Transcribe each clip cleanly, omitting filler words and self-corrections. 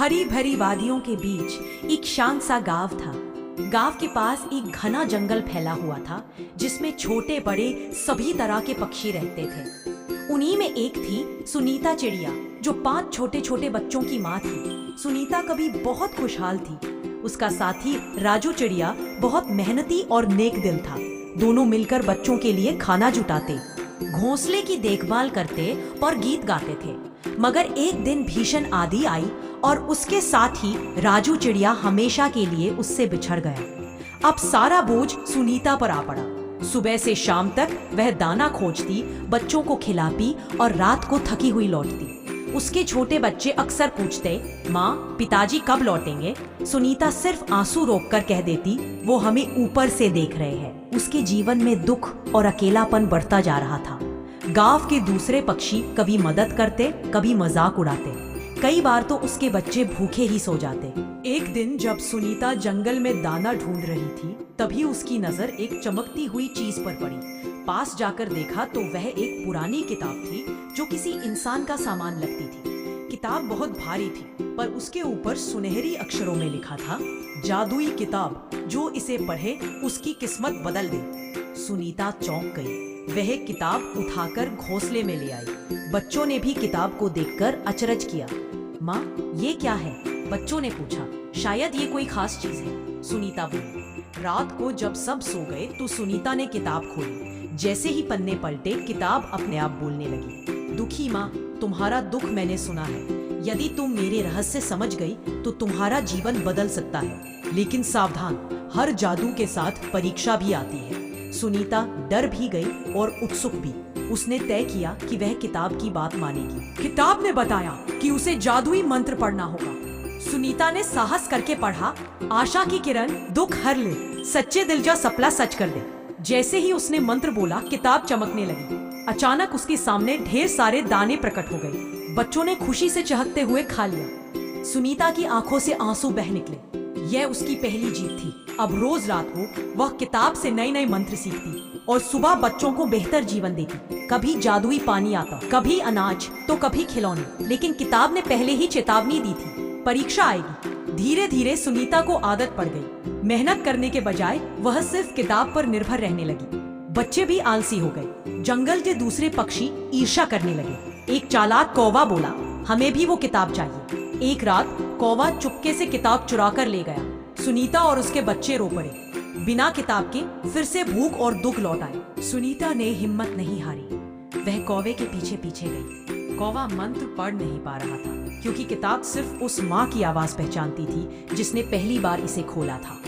हरी भरी वादियों के बीच एक शांत सा गांव था। गांव के पास एक घना जंगल फैला हुआ था जिसमें छोटे बड़े सभी तरह के पक्षी रहते थे। उन्हीं में एक थी सुनीता चिड़िया, जो 5 छोटे छोटे बच्चों की माँ थी। सुनीता कभी बहुत खुशहाल थी। उसका साथी राजू चिड़िया बहुत मेहनती और नेक दिल था। दोनों मिलकर बच्चों के लिए खाना जुटाते, घोंसले की देखभाल करते और गीत गाते थे। मगर एक दिन भीषण आंधी आई और उसके साथ ही राजू चिड़िया हमेशा के लिए उससे बिछड़ गया। अब सारा बोझ सुनीता पर आ पड़ा। सुबह से शाम तक वह दाना खोजती, बच्चों को खिलाती और रात को थकी हुई लौटती। उसके छोटे बच्चे अक्सर पूछते, माँ पिताजी कब लौटेंगे? सुनीता सिर्फ आंसू रोककर कह देती, वो हमें ऊपर से देख रहे हैं। उसके जीवन में दुख और अकेलापन बढ़ता जा रहा था। गांव के दूसरे पक्षी कभी मदद करते, कभी मजाक उड़ाते। कई बार तो उसके बच्चे भूखे ही सो जाते। एक दिन जब सुनीता जंगल में दाना ढूंढ रही थी, तभी उसकी नजर एक चमकती हुई चीज पर पड़ी। पास जाकर देखा तो वह एक पुरानी किताब थी जो किसी इंसान का सामान लगती थी। किताब बहुत भारी थी, पर उसके ऊपर सुनहरी अक्षरों में लिखा था, जादुई किताब, जो इसे पढ़े उसकी किस्मत बदल दे। सुनीता चौंक गई। वह किताब उठाकर घोंसले में ले आई। बच्चों ने भी किताब को देखकर अचरज किया। माँ ये क्या है? बच्चों ने पूछा। शायद ये कोई खास चीज है, सुनीता बोली। रात को जब सब सो गए तो सुनीता ने किताब खोली। जैसे ही पन्ने पलटे, किताब अपने आप बोलने लगी। दुखी माँ, तुम्हारा दुख मैंने सुना है। यदि तुम मेरे रहस्य समझ गई तो तुम्हारा जीवन बदल सकता है। लेकिन सावधान, हर जादू के साथ परीक्षा भी आती है। सुनीता डर भी गई और उत्सुक भी। उसने तय किया कि वह किताब की बात मानेगी। किताब ने बताया कि उसे जादुई मंत्र पढ़ना होगा। सुनीता ने साहस करके पढ़ा, आशा की किरण दुख हर ले, सच्चे दिल जो सपना सच कर दे। जैसे ही उसने मंत्र बोला, किताब चमकने लगी। अचानक उसके सामने ढेर सारे दाने प्रकट हो गए। बच्चों ने खुशी से चहकते हुए खा लिया। सुनीता की आंखों से आंसू बह निकले। यह उसकी पहली जीत थी। अब रोज रात को वह किताब से नए नए मंत्र सीखती और सुबह बच्चों को बेहतर जीवन देती। कभी जादुई पानी आता, कभी अनाज, तो कभी खिलौने। लेकिन किताब ने पहले ही चेतावनी दी थी, परीक्षा आएगी। धीरे धीरे सुनीता को आदत पड़ गई। मेहनत करने के बजाय वह सिर्फ किताब पर निर्भर रहने लगी। बच्चे भी आलसी हो गए। जंगल के दूसरे पक्षी ईर्ष्या करने लगे। एक चालाक कौवा बोला, हमें भी वो किताब चाहिए। एक रात कौवा चुपके से किताब चुरा कर ले गया। सुनीता और उसके बच्चे रो पड़े। बिना किताब के फिर से भूख और दुख लौट आए। सुनीता ने हिम्मत नहीं हारी। वह कौवे के पीछे पीछे गई। कौवा मंत्र पढ़ नहीं पा रहा था, क्योंकि किताब सिर्फ उस माँ की आवाज पहचानती थी जिसने पहली बार इसे खोला था।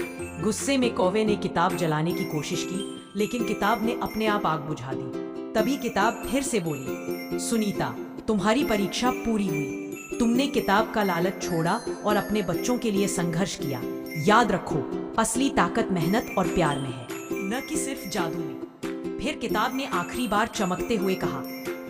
गुस्से में कौवे ने किताब जलाने की कोशिश की, लेकिन किताब ने अपने आप आग बुझा दी। तभी किताब फिर से बोली, सुनीता तुम्हारी परीक्षा पूरी हुई। तुमने किताब का लालच छोड़ा और अपने बच्चों के लिए संघर्ष किया। याद रखो, असली ताकत मेहनत और प्यार में है, न कि सिर्फ जादू में। फिर किताब ने आखिरी बार चमकते हुए कहा,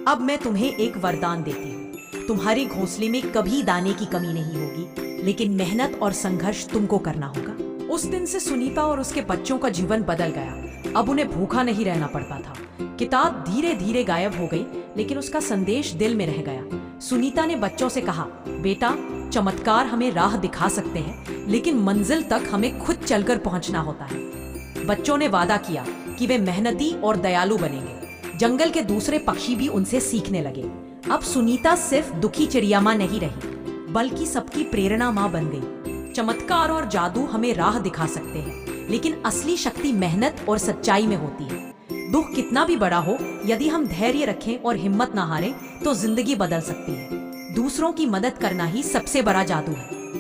अब मैं तुम्हें एक वरदान देती हूँ। तुम्हारे घोंसले में कभी दाने की कमी नहीं होगी, लेकिन मेहनत और संघर्ष तुमको करना होगा। उस दिन से सुनीता और उसके बच्चों का जीवन बदल गया। अब उन्हें भूखा नहीं रहना पड़ता था। किताब धीरे धीरे गायब हो गई, लेकिन उसका संदेश दिल में रह गया। सुनीता ने बच्चों से कहा, बेटा चमत्कार हमें राह दिखा सकते हैं, लेकिन मंजिल तक हमें खुद चलकर पहुंचना होता है। बच्चों ने वादा किया कि वे मेहनती और दयालु बनेंगे। जंगल के दूसरे पक्षी भी उनसे सीखने लगे। अब सुनीता सिर्फ दुखी चिड़िया माँ नहीं रही, बल्कि सबकी प्रेरणा माँ बन गई। चमत्कार और जादू हमें राह दिखा सकते हैं, लेकिन असली शक्ति मेहनत और सच्चाई में होती है। दुख कितना भी बड़ा हो, यदि हम धैर्य रखें और हिम्मत न हारें, तो जिंदगी बदल सकती है। दूसरों की मदद करना ही सबसे बड़ा जादू है।